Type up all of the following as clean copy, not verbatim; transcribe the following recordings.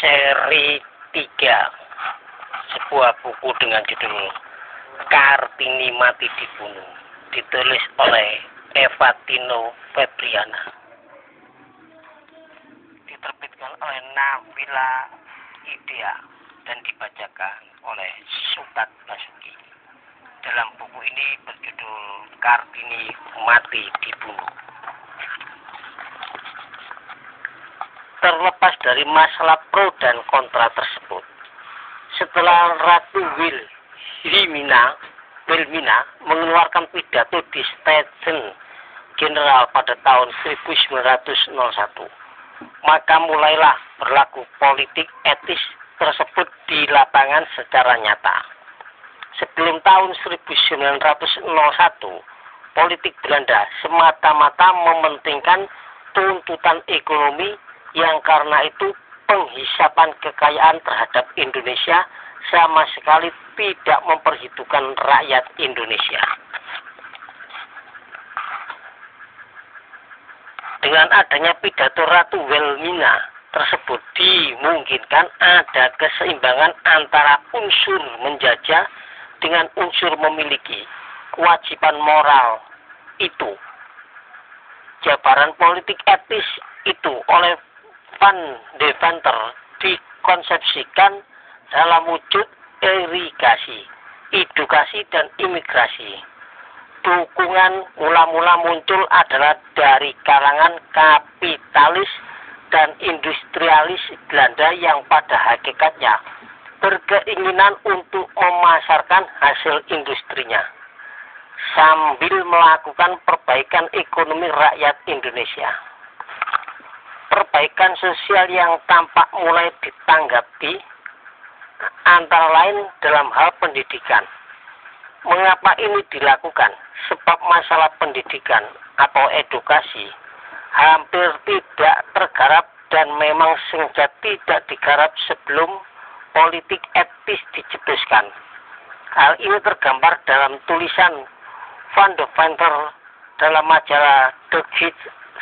seri 3, sebuah buku dengan judul Kartini Mati Dibunuh, ditulis oleh Eva Tino Febriana, diterbitkan oleh Nabila Idea dan dibacakan oleh Sukat Basuki. Dalam buku ini berjudul Kartini Mati Dibunuh. Terlepas dari masalah pro dan kontra tersebut, setelah Ratu Wilhelmina mengeluarkan pidato di Staten General pada tahun 1901, maka mulailah berlaku politik etis tersebut di lapangan secara nyata. Sebelum tahun 1901, politik Belanda semata-mata mementingkan tuntutan ekonomi yang karena itu penghisapan kekayaan terhadap Indonesia sama sekali tidak memperhitungkan rakyat Indonesia. Dengan adanya pidato Ratu Wilhelmina tersebut dimungkinkan ada keseimbangan antara unsur menjajah dengan unsur memiliki kewajiban moral itu. Jabaran politik etis itu oleh Van Deventer dikonsepsikan dalam wujud irigasi, edukasi, dan imigrasi. Dukungan mula-mula muncul adalah dari kalangan kapitalis dan industrialis Belanda yang pada hakikatnya berkeinginan untuk memasarkan hasil industrinya sambil melakukan perbaikan ekonomi rakyat Indonesia. Perbaikan sosial yang tampak mulai ditanggapi antara lain dalam hal pendidikan. Mengapa ini dilakukan? Sebab masalah pendidikan atau edukasi hampir tidak tergarap dan memang sengaja tidak digarap sebelum politik etis dicetuskan. Hal ini tergambar dalam tulisan Van Deventer dalam majalah The Gids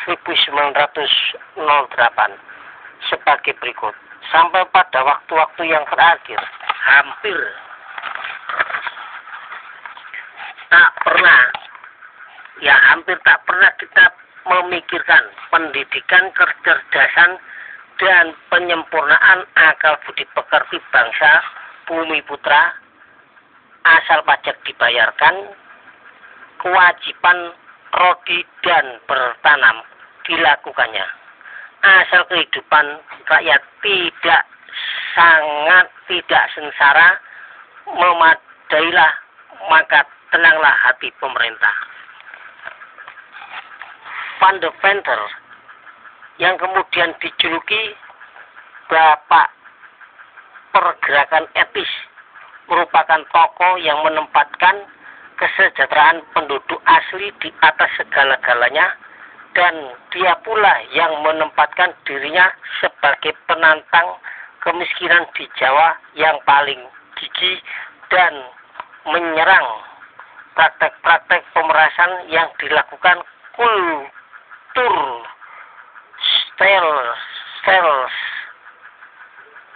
1908 sebagai berikut. Sampai pada waktu-waktu yang terakhir, hampir tak pernah kita memikirkan pendidikan, kecerdasan, dan penyempurnaan akal budi pekerti bangsa Bumi Putra asal pajak dibayarkan, kewajiban rodi dan bertanam dilakukannya, asal kehidupan rakyat tidak sengsara, memadailah, maka tenanglah hati pemerintah. Van Deventer yang kemudian dijuluki Bapak Pergerakan Etis merupakan tokoh yang menempatkan kesejahteraan penduduk asli di atas segala-galanya, dan dia pula yang menempatkan dirinya sebagai penantang kemiskinan di Jawa yang paling gigih dan menyerang praktek-praktek pemerasan yang dilakukan kultur sales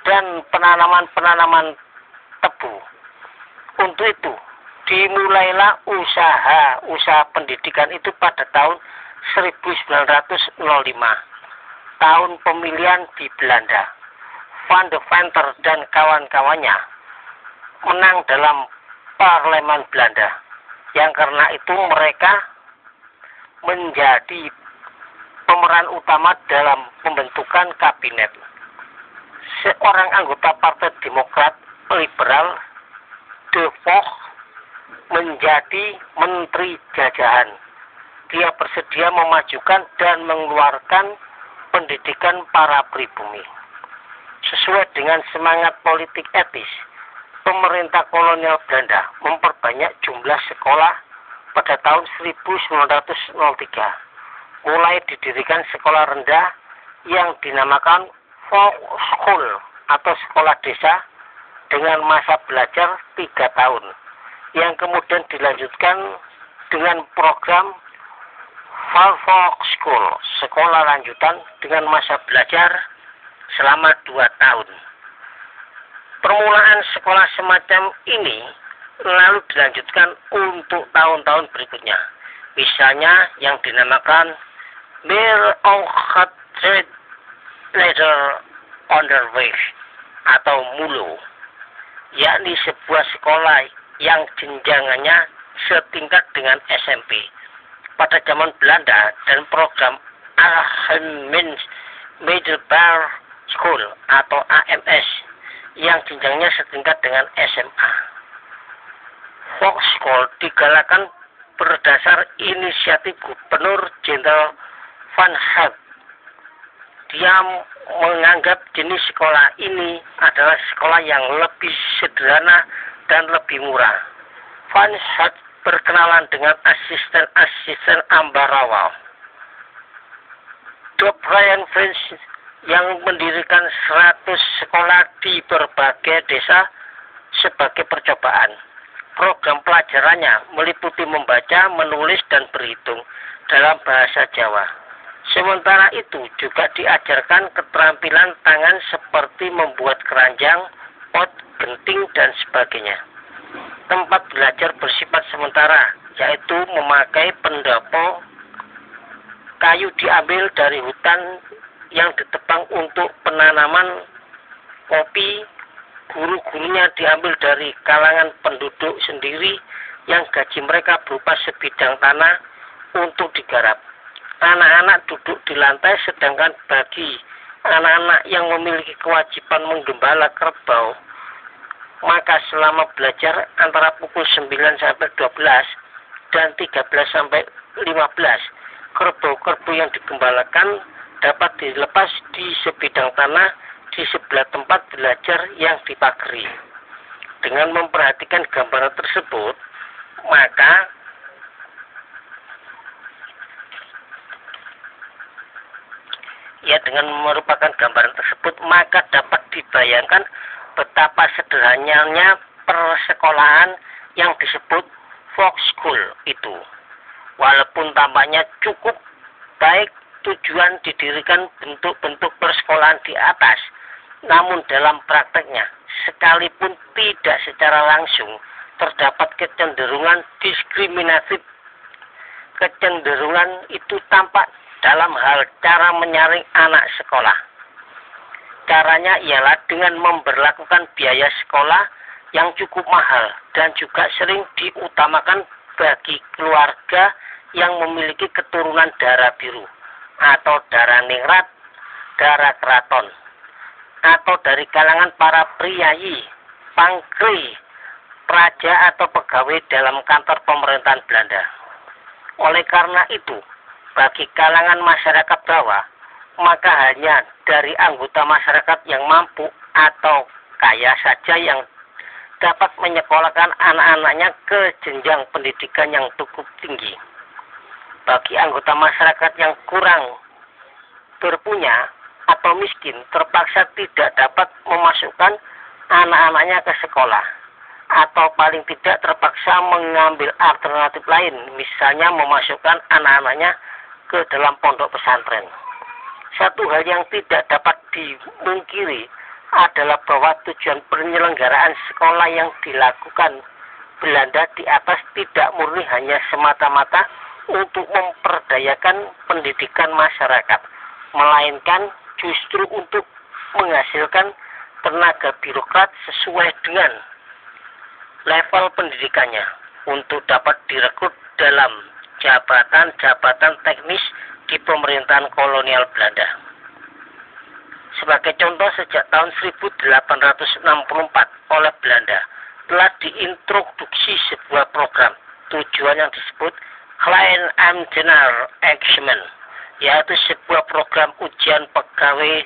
dan penanaman tebu. Untuk itu dimulailah usaha pendidikan itu pada tahun 1905, tahun pemilihan di Belanda. Van Deventer dan kawan-kawannya menang dalam parlemen Belanda, yang karena itu mereka menjadi pemeran utama dalam pembentukan kabinet. Seorang anggota Partai Demokrat Liberal, De Vos, menjadi menteri jajahan. Dia bersedia memajukan dan mengeluarkan pendidikan para pribumi. Sesuai dengan semangat politik etis, pemerintah kolonial Belanda memperbanyak jumlah sekolah pada tahun 1903. Mulai didirikan sekolah rendah yang dinamakan Volksschule atau sekolah desa dengan masa belajar 3 tahun, yang kemudian dilanjutkan dengan program Volksschule, sekolah lanjutan dengan masa belajar selama 2 tahun. Permulaan sekolah semacam ini lalu dilanjutkan untuk tahun-tahun berikutnya. Misalnya yang dinamakan Mir Trade Ladder Underway atau MULO, yakni sebuah sekolah yang jenjangannya setingkat dengan SMP pada zaman Belanda, dan program Algemeen Middelbare School atau AMS yang jenjangnya setingkat dengan SMA. Volkschool digalakkan berdasar inisiatif Gubernur Jenderal Van Haak. Dia menganggap jenis sekolah ini adalah sekolah yang lebih sederhana dan lebih murah. Van Haak berkenalan dengan asisten-asisten Ambarawa, Dr. Brian French, yang mendirikan 100 sekolah di berbagai desa sebagai percobaan. Program pelajarannya meliputi membaca, menulis, dan berhitung dalam bahasa Jawa. Sementara itu juga diajarkan keterampilan tangan seperti membuat keranjang, pot, genting, dan sebagainya. Tempat belajar bersifat sementara, yaitu memakai pendopo kayu diambil dari hutan yang ditebang untuk penanaman kopi. Guru-gurunya diambil dari kalangan penduduk sendiri yang gaji mereka berupa sebidang tanah untuk digarap. Anak-anak duduk di lantai, sedangkan bagi anak-anak yang memiliki kewajiban menggembala kerbau, maka selama belajar antara pukul 9 sampai 12 dan 13 sampai 15, kerbau-kerbau yang digembalakan dapat dilepas di sebidang tanah di sebelah tempat belajar yang dipagari. Dengan memperhatikan gambaran tersebut, maka dapat dibayangkan betapa sederhananya persekolahan yang disebut Volkschool itu. Walaupun tampaknya cukup baik tujuan didirikan bentuk-bentuk persekolahan di atas, namun dalam prakteknya, sekalipun tidak secara langsung, terdapat kecenderungan diskriminatif. Kecenderungan itu tampak dalam hal cara menyaring anak sekolah. Caranya ialah dengan memberlakukan biaya sekolah yang cukup mahal dan juga sering diutamakan bagi keluarga yang memiliki keturunan darah biru atau darah ningrat, darah keraton, atau dari kalangan para priayi, pangkri, praja atau pegawai dalam kantor pemerintahan Belanda. Oleh karena itu, bagi kalangan masyarakat bawah, maka hanya dari anggota masyarakat yang mampu atau kaya saja yang dapat menyekolahkan anak-anaknya ke jenjang pendidikan yang cukup tinggi. Bagi anggota masyarakat yang kurang berpunya atau miskin, terpaksa tidak dapat memasukkan anak-anaknya ke sekolah, atau paling tidak terpaksa mengambil alternatif lain, misalnya memasukkan anak-anaknya ke dalam pondok pesantren. Satu hal yang tidak dapat dimungkiri adalah bahwa tujuan penyelenggaraan sekolah yang dilakukan Belanda di atas tidak murni hanya semata-mata untuk memperdayakan pendidikan masyarakat, melainkan justru untuk menghasilkan tenaga birokrat sesuai dengan level pendidikannya untuk dapat direkrut dalam jabatan-jabatan teknis di pemerintahan kolonial Belanda. Sebagai contoh, sejak tahun 1864 oleh Belanda telah diintroduksi sebuah program tujuan yang disebut Klein Ambtenaar Examen, yaitu sebuah program ujian pegawai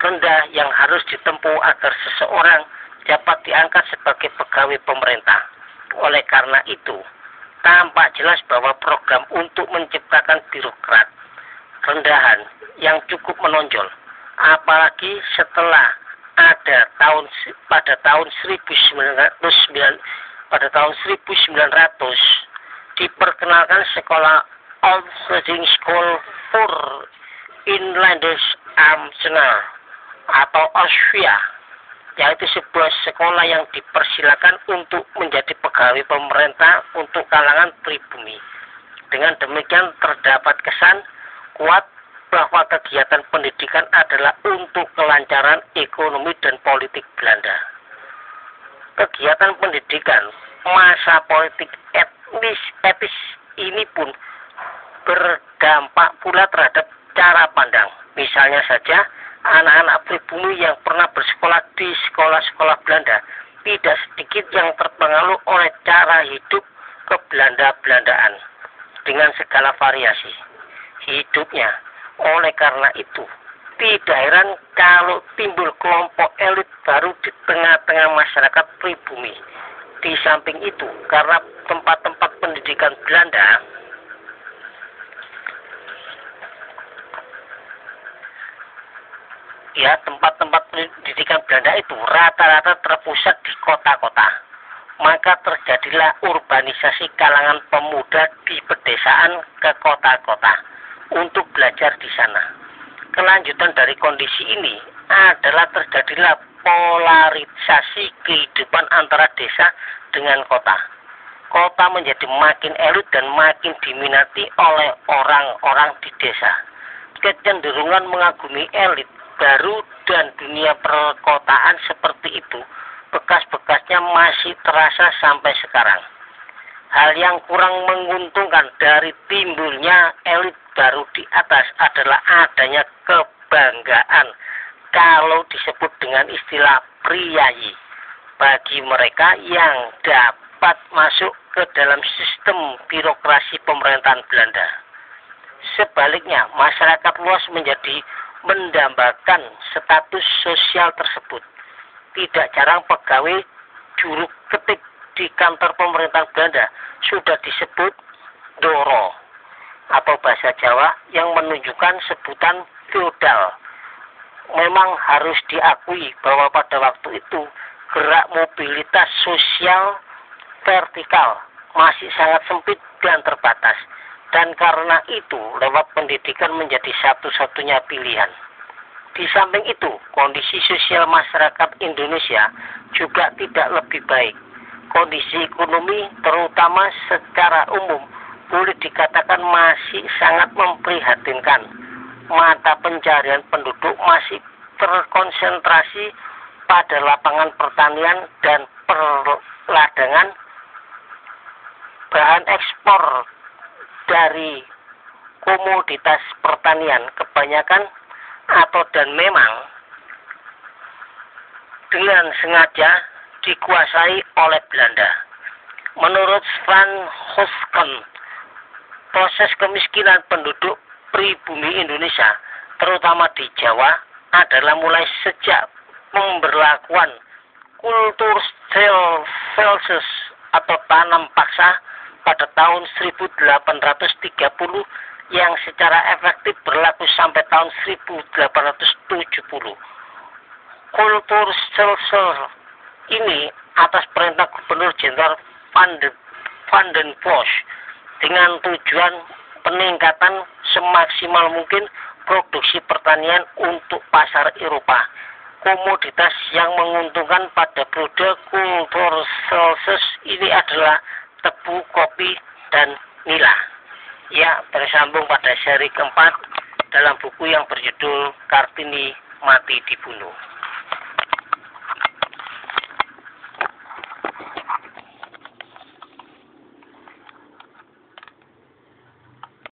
rendah yang harus ditempuh agar seseorang dapat diangkat sebagai pegawai pemerintah. Oleh karena itu, tampak jelas bahwa program untuk menciptakan birokrat rendahan yang cukup menonjol, apalagi setelah ada pada tahun 1900 diperkenalkan sekolah Opleiding School for Inlanders Ambtenaren atau Austria, yaitu sebuah sekolah yang dipersilakan untuk menjadi pegawai pemerintah untuk kalangan pribumi. Dengan demikian terdapat kesan kuat bahwa kegiatan pendidikan adalah untuk kelancaran ekonomi dan politik Belanda. Kegiatan pendidikan masa politik etis ini pun berdampak pula terhadap cara pandang. Misalnya saja, anak-anak pribumi yang pernah bersekolah di sekolah-sekolah Belanda tidak sedikit yang terpengaruh oleh cara hidup kebelanda-belandaan dengan segala variasi hidupnya. Oleh karena itu, tidak heran kalau timbul kelompok elit baru di tengah-tengah masyarakat pribumi. Di samping itu, karena tempat-tempat pendidikan Belanda tempat-tempat pendidikan Belanda itu rata-rata terpusat di kota-kota. Maka terjadilah urbanisasi kalangan pemuda di pedesaan ke kota-kota untuk belajar di sana. Kelanjutan dari kondisi ini adalah terjadilah polarisasi kehidupan antara desa dengan kota. Kota menjadi makin elit dan makin diminati oleh orang-orang di desa. Kecenderungan mengagumi elit baru dan dunia perkotaan seperti itu bekas-bekasnya masih terasa sampai sekarang. Hal yang kurang menguntungkan dari timbulnya elit baru di atas adalah adanya kebanggaan kalau disebut dengan istilah priayi bagi mereka yang dapat masuk ke dalam sistem birokrasi pemerintahan Belanda. Sebaliknya, masyarakat luas menjadi mendambakan status sosial tersebut. Tidak jarang pegawai juru ketik di kantor pemerintahan Belanda sudah disebut doro atau bahasa Jawa yang menunjukkan sebutan feodal. Memang harus diakui bahwa pada waktu itu gerak mobilitas sosial vertikal masih sangat sempit dan terbatas, dan karena itu lewat pendidikan menjadi satu-satunya pilihan. Di samping itu, kondisi sosial masyarakat Indonesia juga tidak lebih baik. Kondisi ekonomi terutama secara umum boleh dikatakan masih sangat memprihatinkan. Mata pencarian penduduk masih terkonsentrasi pada lapangan pertanian dan perladangan. Bahan ekspor dari komoditas pertanian kebanyakan dan memang dengan sengaja dikuasai oleh Belanda. Menurut Van Hosken, proses kemiskinan penduduk pribumi Indonesia, terutama di Jawa, adalah mulai sejak pemberlakuan kultur Celsius atau tanam paksa pada tahun 1830 yang secara efektif berlaku sampai tahun 1870. Kultur Celsius ini atas perintah Gubernur Jenderal Van den Bosch dengan tujuan peningkatan semaksimal mungkin produksi pertanian untuk pasar Eropa. Komoditas yang menguntungkan pada periode kultur Celsius ini adalah tebu, kopi, dan nila. Ya, bersambung pada seri keempat dalam buku yang berjudul Kartini Mati Dibunuh.